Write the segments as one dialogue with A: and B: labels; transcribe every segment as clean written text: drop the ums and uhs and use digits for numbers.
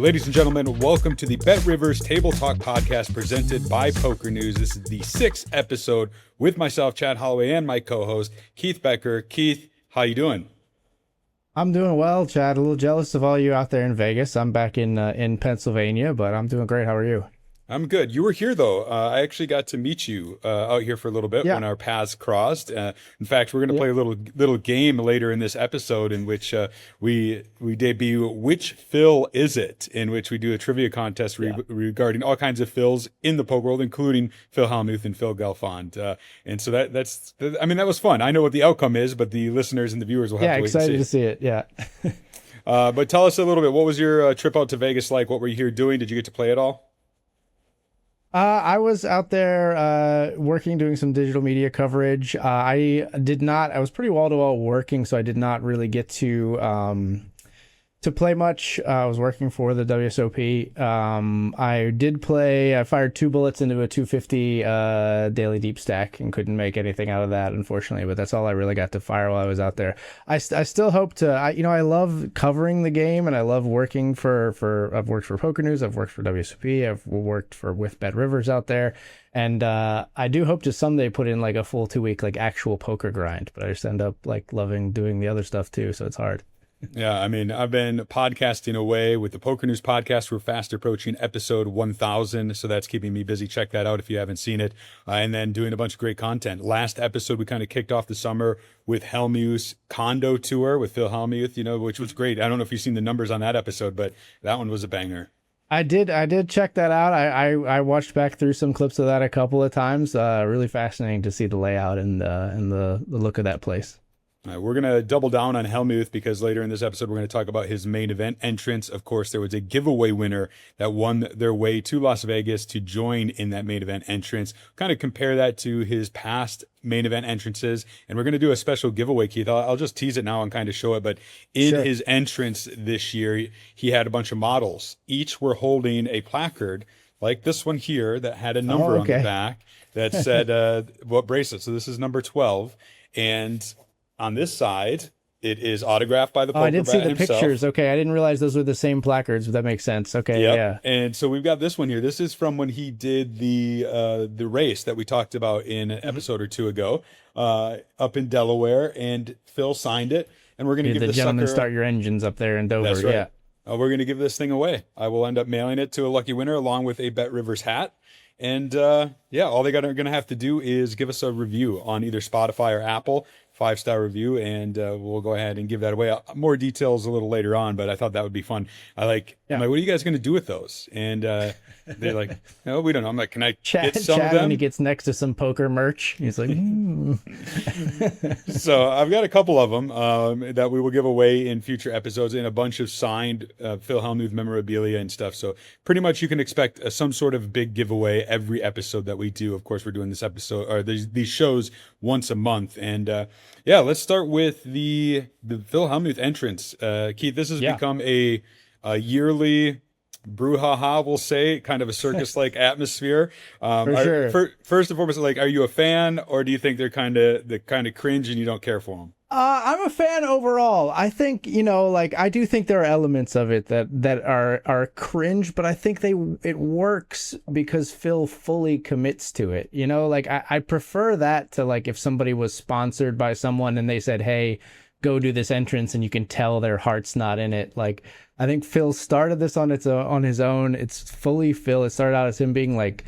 A: Ladies and gentlemen, welcome to the BetRivers TableTalk Podcast presented by PokerNews. This is the 6th episode with myself, Chad Holloway, and my co-host, Keith Becker. Keith, how you doing?
B: I'm doing well, Chad. A little jealous of all you out there in Vegas. I'm back in Pennsylvania, but I'm doing great. How are you?
A: I'm good. You were here, though. I actually got to meet you out here for a little bit when our paths crossed. In fact, we're going to play a little game later in this episode in which we debut Which Phil Is It?, in which we do a trivia contest regarding all kinds of Phils in the poker world, including Phil Hellmuth and Phil Galfond. And so that was fun. I know what the outcome is, but the listeners and the viewers will have to wait
B: excited to see it. Yeah.
A: But tell us a little bit. What was your trip out to Vegas like? What were you here doing? Did you get to play at all?
B: I was out there working, doing some digital media coverage. I was pretty wall-to-wall working, so I did not really get to play much. I was working for the WSOP. I fired 2 bullets into a 250 daily deep stack and couldn't make anything out of that, unfortunately, but that's all I really got to fire while I was out there. I still hope to, I love covering the game, and I love working I've worked for PokerNews, I've worked for WSOP, I've worked with BetRivers out there, and I do hope to someday put in like a full 2-week like actual poker grind, but I just end up like loving doing the other stuff too, so it's hard.
A: Yeah, I mean, I've been podcasting away with the Poker News podcast. We're fast approaching episode 1000, so that's keeping me busy. Check that out if you haven't seen it. And then doing a bunch of great content. Last episode, we kind of kicked off the summer with Hellmuth's condo tour with Phil Hellmuth, which was great. I don't know if you've seen the numbers on that episode, but that one was a banger.
B: I did check that out. I watched back through some clips of that a couple of times. Really fascinating to see the layout and the look of that place.
A: We're going to double down on Hellmuth because later in this episode, we're going to talk about his main event entrance. Of course, there was a giveaway winner that won their way to Las Vegas to join in that main event entrance. Kind of compare that to his past main event entrances. And we're going to do a special giveaway, Keith. I'll just tease it now and kind of show it. But in his entrance this year, he had a bunch of models. Each were holding a placard like this one here that had a number on the back that said what bracelet. So this is number 12. And on this side, it is autographed by the poker
B: I did see the
A: himself.
B: Pictures. Okay, I didn't realize those were the same placards, but that makes sense. Okay, yeah.
A: And so we've got this one here. This is from when he did the race that we talked about in an episode or two ago up in Delaware, and Phil signed it. And we're going to give the
B: gentleman start your engines up there in Dover.
A: That's right. Yeah. We're going to give this thing away. I will end up mailing it to a lucky winner along with a BetRivers hat. And all they are going to have to do is give us a review on either Spotify or Apple, 5-star review, and we'll go ahead and give that away. More details a little later on, but I thought that would be fun. I'm like, what are you guys going to do with those? And they're like, no, we don't know. I'm like, can I get some of them?
B: When he gets next to some poker merch, he's like,
A: So I've got a couple of them that we will give away in future episodes, and a bunch of signed Phil Hellmuth memorabilia and stuff. So pretty much you can expect some sort of big giveaway every episode that we do. Of course, we're doing this episode or these shows once a month. And let's start with the Phil Hellmuth entrance. Keith, this has become a yearly brouhaha, we'll say, kind of a circus-like atmosphere.
B: Sure.
A: First and foremost, like, are you a fan, or do you think they're kind of cringe and you don't care for them?
B: I'm a fan overall. I think, I do think there are elements of it that are cringe, but I think it works because Phil fully commits to it. I prefer that to like if somebody was sponsored by someone and they said, hey, go do this entrance, and you can tell their heart's not in it. Like, I think Phil started this on his own. It's fully Phil. It started out as him being like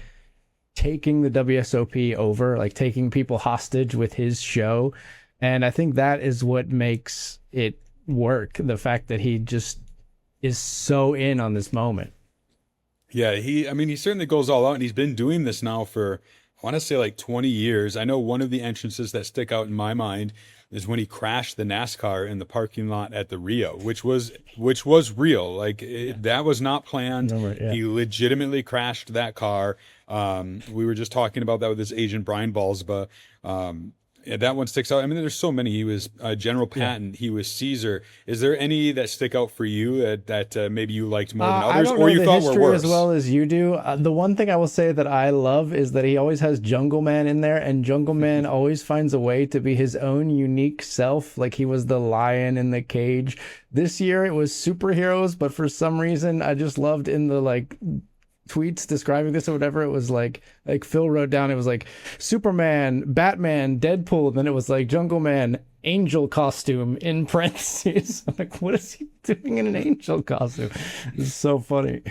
B: taking the WSOP over, like taking people hostage with his show. And I think that is what makes it work. The fact that he just is so in on this moment.
A: Yeah, he certainly goes all out, and he's been doing this now for, I want to say, like 20 years. I know one of the entrances that stick out in my mind is when he crashed the NASCAR in the parking lot at the Rio, which was real. Like that was not planned. He legitimately crashed that car. We were just talking about that with his agent Brian Balsba. Yeah, that one sticks out. I mean, there's so many. He was General Patton. He was Caesar. Is there any that stick out for you that maybe you liked more than others,
B: I don't
A: or
B: know
A: you
B: the
A: thought were
B: history
A: worse?
B: as well as you do. The one thing I will say that I love is that he always has Jungle Man in there, and Jungle Man always finds a way to be his own unique self. Like he was the lion in the cage. This year it was superheroes, but for some reason I just loved in the like tweets describing this or whatever, it was like Phil wrote down, it was like Superman, Batman, Deadpool, and then it was like Jungle Man angel costume in parentheses. I'm like, what is he doing in an angel costume? It's so funny.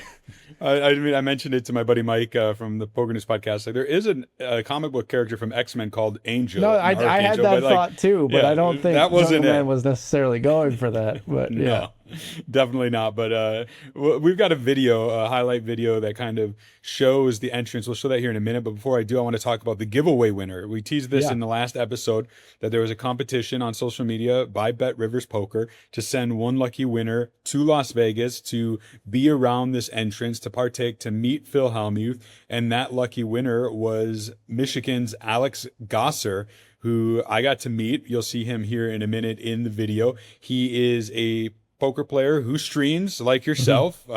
A: I mean, I mentioned it to my buddy Mike from the PokerNews podcast. Like, there is a comic book character from X-Men called Angel.
B: No, I had that thought too, but I don't think
A: that wasn't
B: Jungle Man was necessarily going for that. But
A: No,
B: yeah.
A: definitely not. But we've got a highlight video that kind of shows the entrance. We'll show that here in a minute. But before I do, I want to talk about the giveaway winner. We teased this in the last episode that there was a competition on social media by BetRivers Poker to send one lucky winner to Las Vegas to be around this entrance, to partake, to meet Phil Hellmuth. And that lucky winner was Michigan's Alex Gosser, who I got to meet. You'll see him here in a minute in the video. He is a poker player who streams like yourself,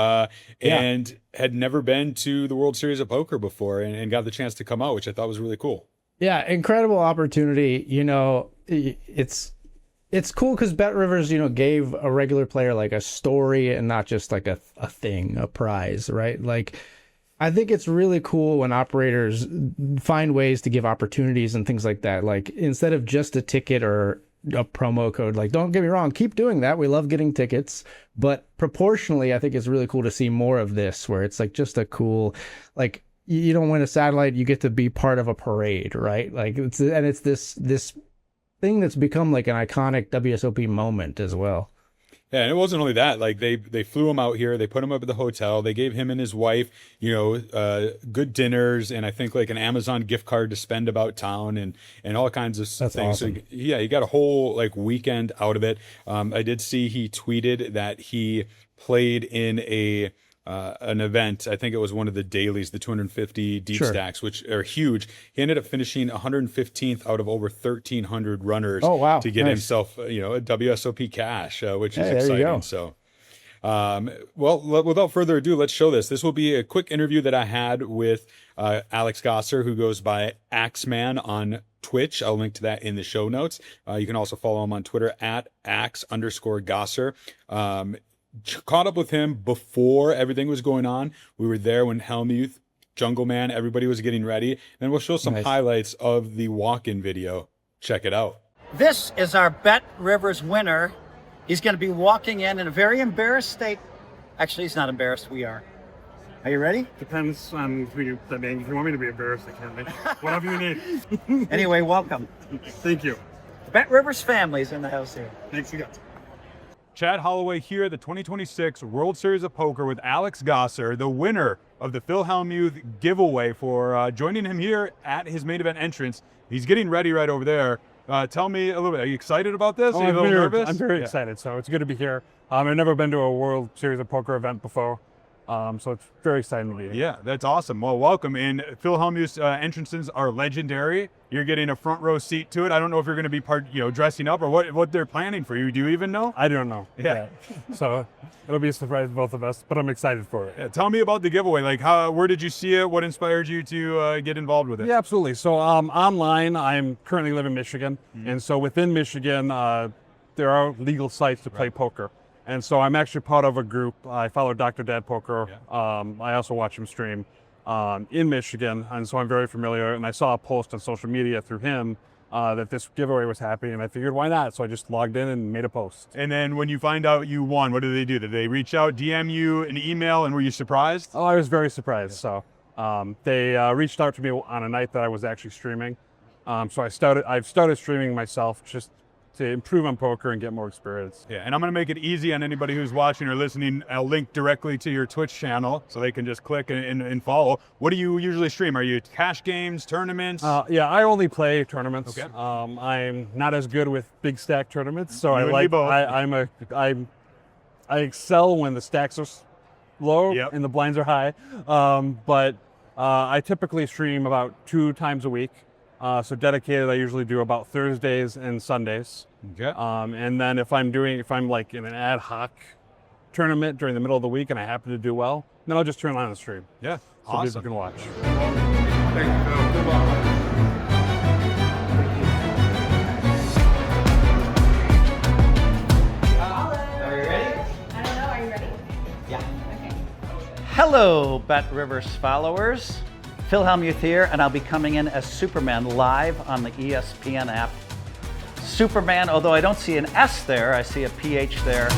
A: and had never been to the World Series of Poker before, and got the chance to come out, which I thought was really cool.
B: Yeah, incredible opportunity. You know, it's cool because BetRivers, you know, gave a regular player like a story and not just like a thing, a prize, right? Like, I think it's really cool when operators find ways to give opportunities and things like that. Like, instead of just a ticket or a promo code, like, don't get me wrong, keep doing that. We love getting tickets, but proportionally, I think it's really cool to see more of this, where it's like just a cool, like, you don't win a satellite, you get to be part of a parade, right? Like, it's this thing that's become like an iconic WSOP moment as well.
A: Yeah, and it wasn't only that. Like, they flew him out here. They put him up at the hotel. They gave him and his wife, you know, good dinners, and I think like an Amazon gift card to spend about town, and all kinds of
B: That's
A: things.
B: awesome.
A: So, yeah, he got a whole like weekend out of it. I did see he tweeted that he played in an event. I think it was one of the dailies, the 250 deep stacks, which are huge. He ended up finishing 115th out of over 1,300 runners.
B: Oh, wow.
A: To get
B: Nice.
A: himself, you know, a WSOP cash, which is
B: Hey, there you
A: exciting.
B: go.
A: So, well, without further ado, let's show this. This will be a quick interview that I had with Alex Gosser, who goes by Axeman on Twitch. I'll link to that in the show notes. You can also follow him on Twitter at @Axe_Gosser. Caught up with him before everything was going on. We were there when Hellmuth, Jungle Man, everybody was getting ready. And we'll show some highlights of the walk-in video. Check it out.
C: This is our BetRivers winner. He's going to be walking in a very embarrassed state. Actually, he's not embarrassed. We are. Are you ready?
D: Depends on if you want me to be embarrassed, I can be. Whatever you need.
C: Anyway, welcome.
D: Thank you.
C: BetRivers family's in the house here.
D: Thanks you guys.
A: Chad Holloway here at the 2026 World Series of Poker with Alex Gosser, the winner of the Phil Hellmuth giveaway, for joining him here at his main event entrance. He's getting ready right over there. Tell me a little bit. Are you excited about this? Are you a little nervous?
D: I'm very excited, so it's good to be here. I've never been to a World Series of Poker event before, so it's very exciting to be here.
A: Yeah, that's awesome. Well, welcome. And Phil Hellmuth's entrances are legendary. You're getting a front row seat to it. I don't know if you're going to be dressing up or what they're planning for you. Do you even know?
D: I don't know.
A: Yeah.
D: So it'll be a surprise to both of us, but I'm excited for it.
A: Yeah, tell me about the giveaway. Like, where did you see it? What inspired you to get involved with it?
D: Yeah, absolutely. So online, I'm currently living in Michigan, and so within Michigan, there are legal sites to play poker. And so I'm actually part of a group. I follow Dr. Dad Poker. I also watch him stream in Michigan, and so I'm very familiar. And I saw a post on social media through him that this giveaway was happening, and I figured, why not? So I just logged in and made a post.
A: And then when you find out you won, what did they do? Did they reach out, DM you an email, and were you surprised?
D: Oh, I was very surprised. So they reached out to me on a night that I was actually streaming. So I've started streaming myself just to improve on poker and get more experience.
A: Yeah, and I'm going to make it easy on anybody who's watching or listening. I'll link directly to your Twitch channel so they can just click and follow. What do you usually stream? Are you cash games, tournaments?
D: Yeah, I only play tournaments.
A: Okay.
D: I'm not as good with big stack tournaments, so
A: You and me both.
D: I excel when the stacks are low and the blinds are high. But I typically stream about 2 times a week. So dedicated, I usually do about Thursdays and Sundays.
A: Okay.
D: And then if I'm like in an ad hoc tournament during the middle of the week and I happen to do well, then I'll just turn on the stream.
A: Yeah.
D: So
A: Awesome.
D: people can watch.
A: Thank you, Phil. Good luck.
C: Are you ready?
E: I don't know. Are you ready?
C: Yeah.
E: Okay.
C: Hello, BetRivers followers. Phil Hellmuth here, and I'll be coming in as Superman live on the ESPN app. Superman, although I don't see an S there, I see a PH there.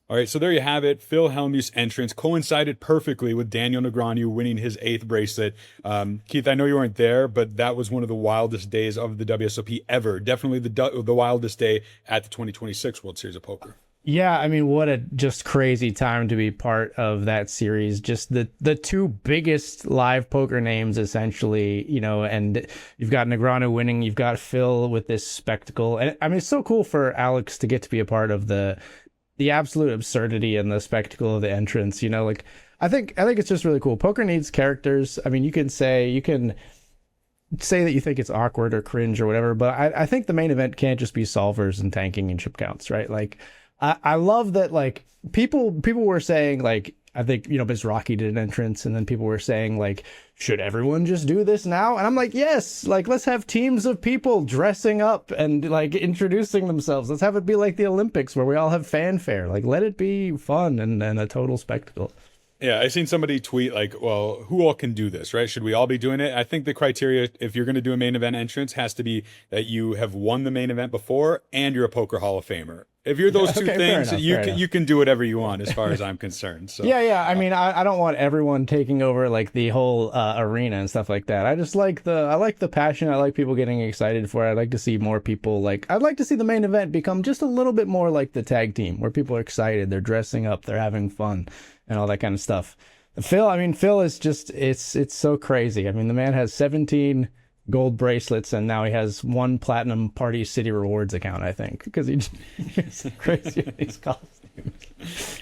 A: All right, so there you have it. Phil Hellmuth's entrance coincided perfectly with Daniel Negreanu winning his 8th bracelet. Keith, I know you weren't there, but that was one of the wildest days of the WSOP ever. Definitely the wildest day at the 2026 World Series of Poker.
B: Yeah, I mean, what a just crazy time to be part of that series. Just the two biggest live poker names, essentially, and you've got Negreanu winning, you've got Phil with this spectacle. And I mean, it's so cool for Alex to get to be a part of the absolute absurdity and the spectacle of the entrance. I think it's just really cool. Poker needs characters. I mean, you can say that you think it's awkward or cringe or whatever, but I think the main event can't just be solvers and tanking and chip counts, right? Like, I love that, like, people were saying, like, I think, Biz Rocky did an entrance, and then people were saying, like, should everyone just do this now? And I'm like, yes, like, let's have teams of people dressing up and, like, introducing themselves. Let's have it be like the Olympics where we all have fanfare. Like, let it be fun and a total spectacle.
A: Yeah, I seen somebody tweet like, well, who all can do this, right? Should we all be doing it? I think the criteria, if you're going to do a main event entrance, has to be that you have won the main event before and you're a Poker Hall of Famer. If you're those two things, you can do whatever you want as far as I'm concerned. So
B: Yeah. I mean, I don't want everyone taking over like the whole arena and stuff like that. I just like the passion. I like people getting excited for it. I'd like to see more people I'd like to see the main event become just a little bit more like the tag team, where people are excited, they're dressing up, they're having fun, and all that kind of stuff. Phil is just it's so crazy. I mean, the man has 17 gold bracelets, and now he has 1 platinum Party City Rewards account, I think, because he's crazy with these costumes.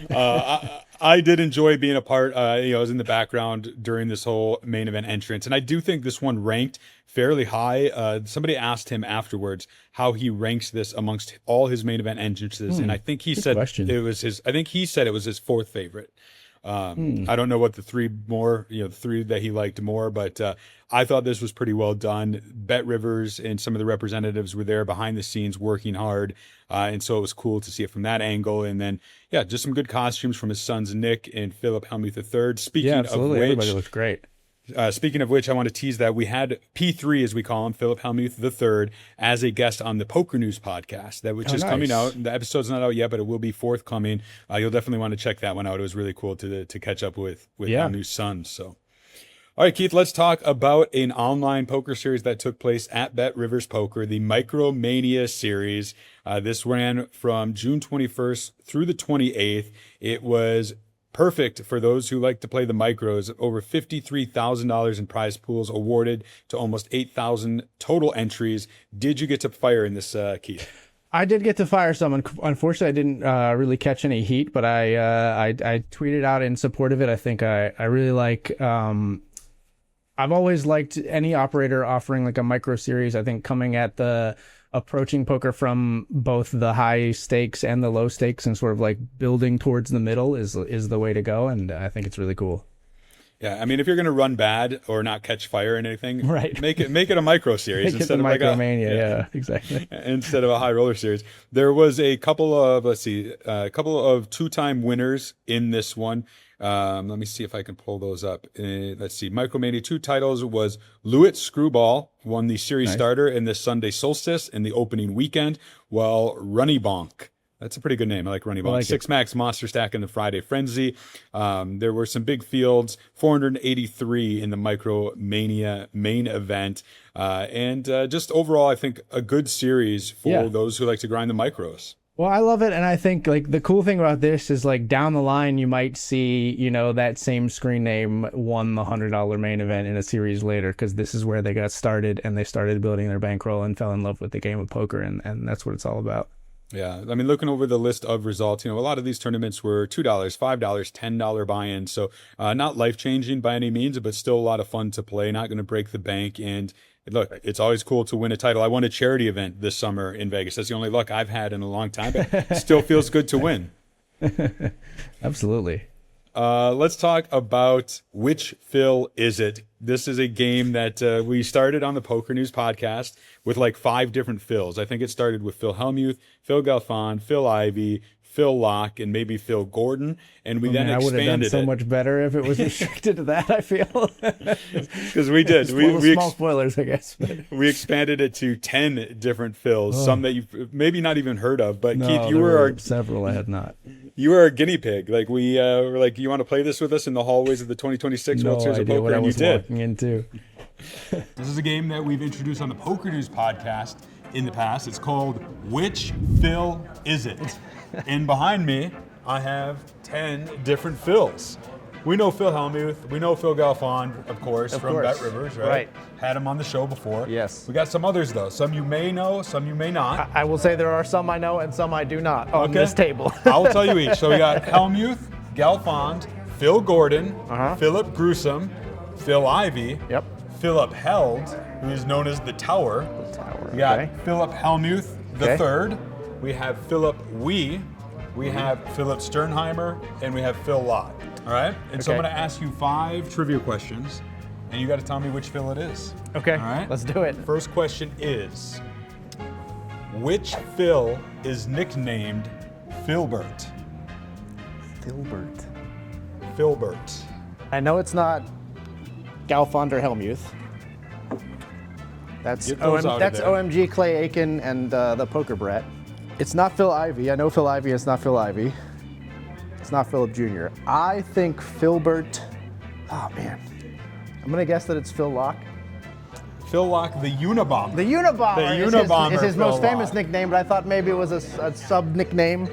A: I did enjoy being a part. I was in the background during this whole main event entrance, and I do think this one ranked fairly high. Somebody asked him afterwards how he ranks this amongst all his main event entrances, and I think he said it was his. I think he said it was his 4th favorite. I don't know what the 3 that he liked more, but I thought this was pretty well done. BetRivers and some of the representatives were there behind the scenes working hard, and so it was cool to see it from that angle. And then, just some good costumes from his sons Nick and Philip Hellmuth III. Speaking of which,
B: everybody looked great.
A: Speaking of which, I want to tease that we had P3, as we call him, Philip Hellmuth III, as a guest on the PokerNews podcast, which is coming out. The episode's not out yet, but it will be forthcoming. You'll definitely want to check that one out. It was really cool to catch up with Hellmuth's sons. So, all right, Keith, let's talk about an online poker series that took place at BetRivers Poker, the Mania Series. This ran from June 21st through the 28th. It was perfect for those who like to play the micros. Over $53,000 in prize pools awarded to almost 8,000 total entries. Did you get to fire in this, Keith?
B: I did get to fire some. Unfortunately, I didn't really catch any heat, but I tweeted out in support of it. I think I really like. I've always liked any operator offering like a micro series. I think coming at the approaching poker from both the high stakes and the low stakes and sort of like building towards the middle is the way to go, and I think it's really cool.
A: Yeah, I mean, if you're going to run bad or not catch fire in anything,
B: right,
A: make it a micro series
B: instead of Micro Mania. Yeah, exactly.
A: Instead of a high roller series. There was a couple of 2-time winners in this one. Let me see if I can pull those up. Let's see. Micromania 2 titles was Lewitt Screwball won the series starter in the Sunday Solstice in the opening weekend, while Runny Bonk. That's a pretty good name. I like Runny Bonk. Six Max Monster Stack in the Friday Frenzy. There were some big fields, 483 in the Micromania main event. And just overall, I think a good series for those who like to grind the micros.
B: Well, I love it, and I think like the cool thing about this is like down the line you might see, you know, that same screen name won the $100 main event in a series later, because this is where they got started and they started building their bankroll and fell in love with the game of poker, and that's what it's all about.
A: Yeah, I mean, looking over the list of results, you know, a lot of these tournaments were $2, $5, $10 buy-in, so not life-changing by any means, but still a lot of fun to play, not going to break the bank. And look, it's always cool to win a title. I won a charity event this summer in Vegas. That's the only luck I've had in a long time, but it still feels good to win.
B: Absolutely.
A: Let's talk about which Phil is it. This is a game that we started on the Poker News podcast with like 5 different Phils. I think it started with Phil Hellmuth, Phil Galfond, Phil Ivey, Phil Locke, and maybe Phil Gordon. And we then expanded it.
B: I would have done so much better if it was restricted to that, I feel.
A: Because we did.
B: Small spoilers, I guess.
A: We expanded it to 10 different Phils, some that you've maybe not even heard of. But
B: no,
A: Keith, you were
B: several I had not.
A: You were a guinea pig. Like we were like, you want to play this with us in the hallways of the 2026 World Series of Poker?
B: What I was
A: and you
B: walking into.
A: This is a game that we've introduced on the Poker News podcast in the past. It's called Which Phil Is It? And behind me, I have 10 different Phils. We know Phil Hellmuth. We know Phil Galfond, of course, from BetRivers, right? Had him on the show before.
E: Yes.
A: We got some others, though. Some you may know, some you may not.
E: I will say there are some I know and some I do not on this table.
A: I'll tell you each. So we got Hellmuth, Galfond, Phil Gordon, Philip Gruesome, Phil Ivey, Philip Held, who is known as the Tower. We got Philip Hellmuth the Third. We have Philip Wee. We have Philip Sternheimer, and we have Phil Lott. All right? And so I'm going to ask you 5 trivia questions, and you got to tell me which Phil it is.
E: Okay.
A: All right?
E: Let's do it.
A: First question is, which Phil is nicknamed Filbert? Filbert.
E: I know it's not Galfond or Hellmuth. That's OMG Clay Aiken and the Poker Brat. It's not Phil Ivey. I know Phil Ivey. It's not Phil Ivey. It's not Philip Jr. I think Filbert. Oh man, I'm gonna guess that it's Phil Locke.
A: Phil Locke, the Unabomber.
E: The Unabomber is his most famous
A: Locke.
E: nickname, but I thought maybe it was a sub nickname.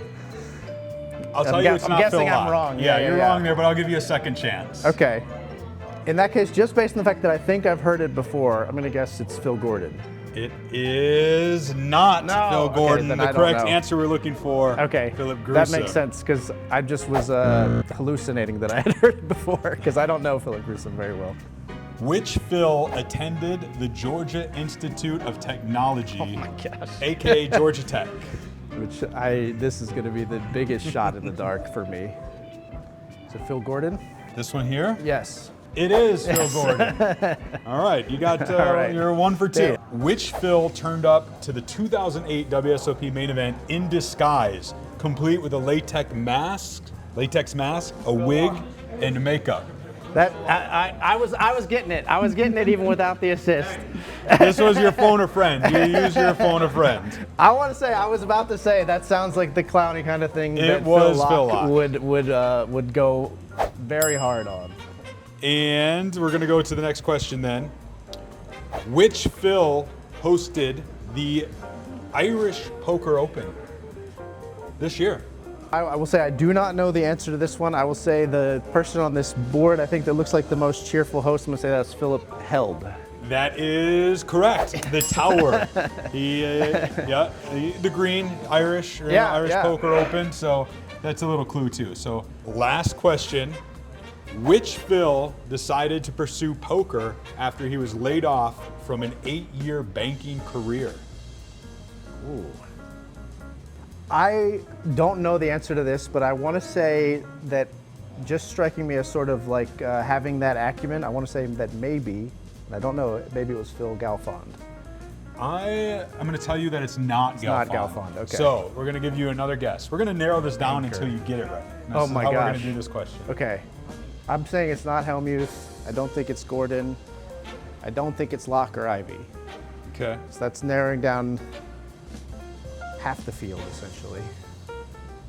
A: I'll tell you, it's not Phil Locke.
E: I'm guessing I'm wrong.
A: Yeah, you're wrong there, but I'll give you a second chance.
E: Okay. In that case, just based on the fact that I think I've heard it before, I'm gonna guess it's Phil Gordon.
A: It is not Phil Gordon.
E: Then
A: the
E: I don't
A: correct
E: know.
A: answer we're looking for.
E: Okay,
A: Philip Gruesome.
E: that makes sense because I just was hallucinating that I had heard it before because I don't know Philip Gruesome very well.
A: Which Phil attended the Georgia Institute of Technology, aka Georgia Tech?
E: This is going to be the biggest shot in the dark for me. Is it Phil Gordon?
A: This one here?
E: Yes.
A: It is Phil Gordon. All right, you got you're 1 for 2.
E: Damn.
A: Which Phil turned up to the 2008 WSOP main event in disguise, complete with a latex mask, a wig, and makeup?
E: That I was getting it. I was getting it even without the assist.
A: This was your phone a friend. You used your phone a friend.
E: I was about to say that sounds like the clowny kind of thing that
A: was
E: Phil
A: Locke.
E: would go very hard on.
A: And we're going to go to the next question then. Which Phil hosted the Irish Poker Open this year?
E: I will say I do not know the answer to this one. I will say the person on this board, I think that looks like the most cheerful host, I'm going to say that's Philip Held.
A: That is correct. The Tower. The green Irish Poker Open. So that's a little clue too. So last question. Which Phil decided to pursue poker after he was laid off from an 8-year banking career?
E: Ooh. I don't know the answer to this, but I want to say that just striking me as sort of like having that acumen, I want to say that maybe, and I don't know, maybe it was Phil Galfond.
A: I'm going to tell you that it's not Galfond.
E: It's not Galfond, okay.
A: So we're going to give you another guess. We're going to narrow this down until you get it right.
E: Oh my
A: gosh. How we're
E: gosh.
A: going to do this question.
E: Okay. I'm saying it's not Hellmuth. I don't think it's Gordon. I don't think it's Locke or Ivy.
A: Okay.
E: So that's narrowing down half the field, essentially.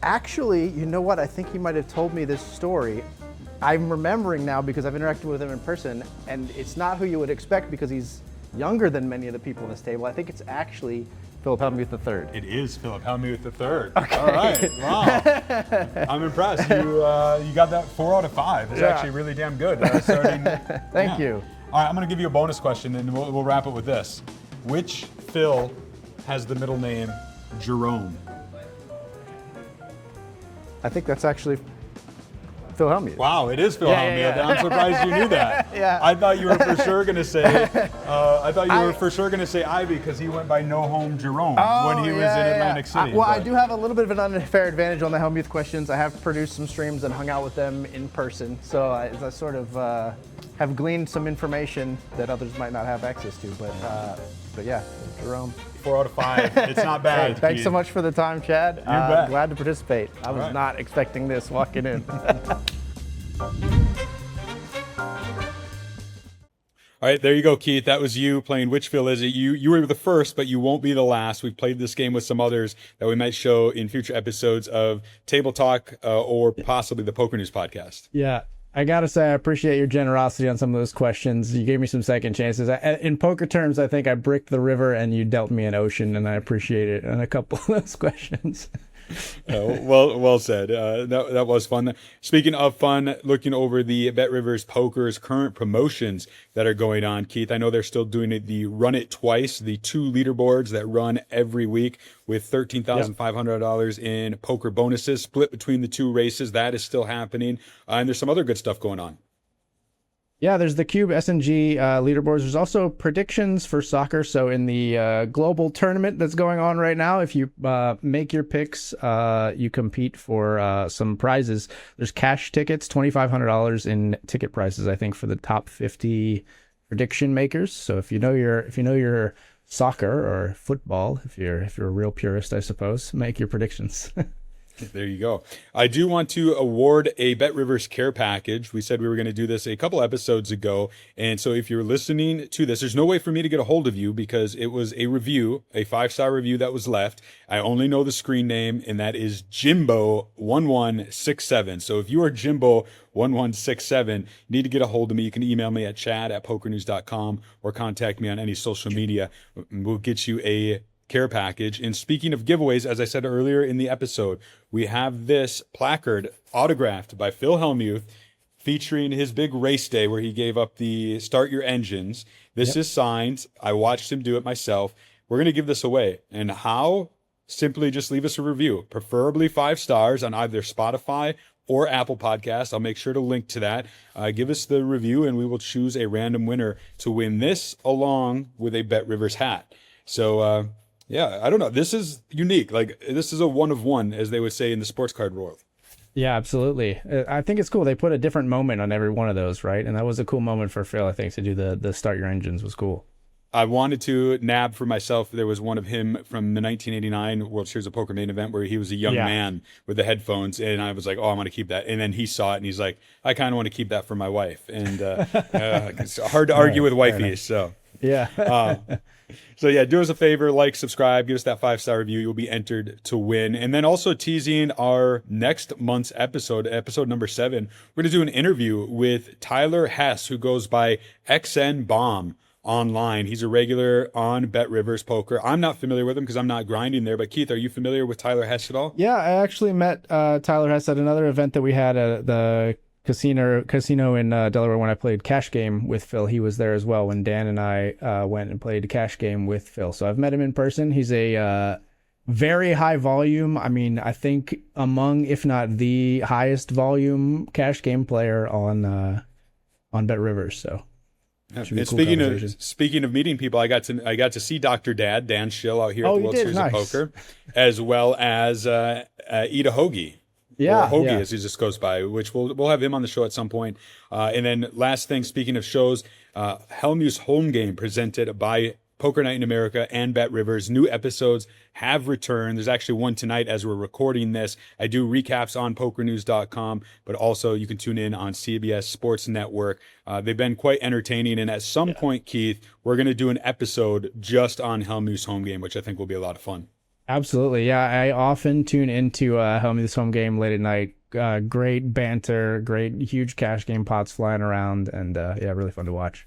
E: Actually, you know what? I think he might have told me this story. I'm remembering now because I've interacted with him in person, and it's not who you would expect because he's younger than many of the people in this table. I think it's actually Philip Hellmuth III.
A: It is Philip Hellmuth III. Okay. All right. Wow. I'm impressed. You got that 4 out of 5. It's actually really damn good.
E: Thank you.
A: All right, I'm going to give you a bonus question, and we'll wrap it with this. Which Phil has the middle name Jerome?
E: I think that's actually Phil Hellmuth.
A: Wow, it is Phil Hellmuth.
E: yeah.
A: I'm surprised you knew that.
E: Yeah.
A: I thought you were for sure going to say. Ivy because he went by No Home Jerome when he was in Atlantic City.
E: I do have a little bit of an unfair advantage on the Hellmuth questions. I have produced some streams and hung out with them in person, so I sort of have gleaned some information that others might not have access to. But yeah, Jerome.
A: 4 out of 5. It's not bad.
E: Hey, thanks so much for the time, Chad.
A: You bet.
E: Glad to participate. I was not expecting this walking in.
A: All right, there you go, Keith. That was you playing Which Phil Is It? You were the first, but you won't be the last. We've played this game with some others that we might show in future episodes of Table Talk or possibly the Poker News podcast.
B: Yeah. I gotta say, I appreciate your generosity on some of those questions. You gave me some second chances. In poker terms, I think I bricked the river and you dealt me an ocean, and I appreciate it on a couple of those questions.
A: Well said. That was fun. Speaking of fun, looking over the BetRivers Poker's current promotions that are going on, Keith, I know they're still doing the Run It Twice, the 2 leaderboards that run every week with $13,500 in poker bonuses split between the 2 races. That is still happening. And there's some other good stuff going on.
B: Yeah, there's the Cube SNG leaderboards. There's also predictions for soccer. So in the global tournament that's going on right now, if you make your picks, you compete for some prizes. There's cash tickets, $2,500 in ticket prices, I think, for the top 50 prediction makers. So if you know your soccer or football, if you're a real purist, I suppose, make your predictions.
A: There you go. I do want to award a BetRivers care package. We said we were going to do this a couple episodes ago. And so if you're listening to this, there's no way for me to get a hold of you because it was a review, a 5-star review that was left. I only know the screen name, and that is Jimbo1167. So if you are Jimbo1167, you need to get a hold of me. You can email me at chad@pokernews.com or contact me on any social media. We'll get you a care package. And speaking of giveaways, as I said earlier in the episode, we have this placard autographed by Phil Hellmuth featuring his big race day where he gave up the Start Your Engines. This is signed. I watched him do it myself. We're going to give this away. And how? Simply just leave us a review, preferably 5 stars on either Spotify or Apple Podcasts. I'll make sure to link to that. Give us the review and we will choose a random winner to win this along with a BetRivers hat. So, yeah, I don't know. This is unique. Like, this is a one of one, as they would say in the sports card world.
B: Yeah, absolutely. I think it's cool. They put a different moment on every one of those, right? And that was a cool moment for Phil, I think, to do the Start Your Engines was cool.
A: I wanted to nab for myself. There was one of him from the 1989 World Series of Poker main event where he was a young man with the headphones. And I was like, oh, I want to keep that. And then he saw it and he's like, I kind of want to keep that for my wife. And it's hard to argue with wifeys. So,
B: yeah.
A: So yeah, do us a favor, like, subscribe, give us that 5-star review. You'll be entered to win. And then also teasing our next month's episode number 7. We're going to do an interview with Tyler Hess, who goes by XN Bomb online. He's a regular on BetRivers Poker. I'm not familiar with him because I'm not grinding there. But Keith, are you familiar with Tyler Hess at all?
B: Yeah, I actually met Tyler Hess at another event that we had at the casino in Delaware when I played Cash Game with Phil. He was there as well when Dan and I went and played Cash Game with Phil. So I've met him in person. He's a very high volume. I mean, I think among, if not the highest volume Cash Game player on BetRivers. So.
A: And speaking of meeting people, I got to see Dr. Dan Schill out here at the World Series of Poker, as well as Ida Hoagie.
B: Yeah,
A: or Hoagie, as he just goes by, which we'll have him on the show at some point. And then last thing, speaking of shows, Hellmuth's home game presented by Poker Night in America and BetRivers. New episodes have returned. There's actually one tonight as we're recording this. I do recaps on PokerNews.com, but also you can tune in on CBS Sports Network. They've been quite entertaining, and at some point, Keith, we're going to do an episode just on Hellmuth's home game, which I think will be a lot of fun.
B: Absolutely. Yeah, I often tune into Hellmuth's home game late at night. Great banter, great huge cash game pots flying around, and really fun to watch.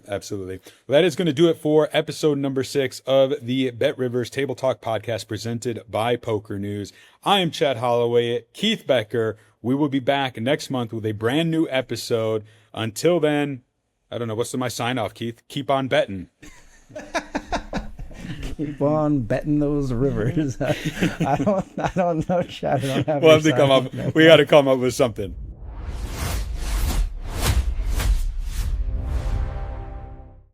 A: Absolutely. Well, that is going to do it for episode number 6 of the BetRivers TableTalk Podcast presented by Poker News. I am Chad Holloway, Keith Becker. We will be back next month with a brand new episode. Until then, I don't know. What's my sign off, Keith? Keep on betting.
B: Keep on betting those rivers. I don't know, Chad. I don't have
A: We'll have to come up. We got to come up with something.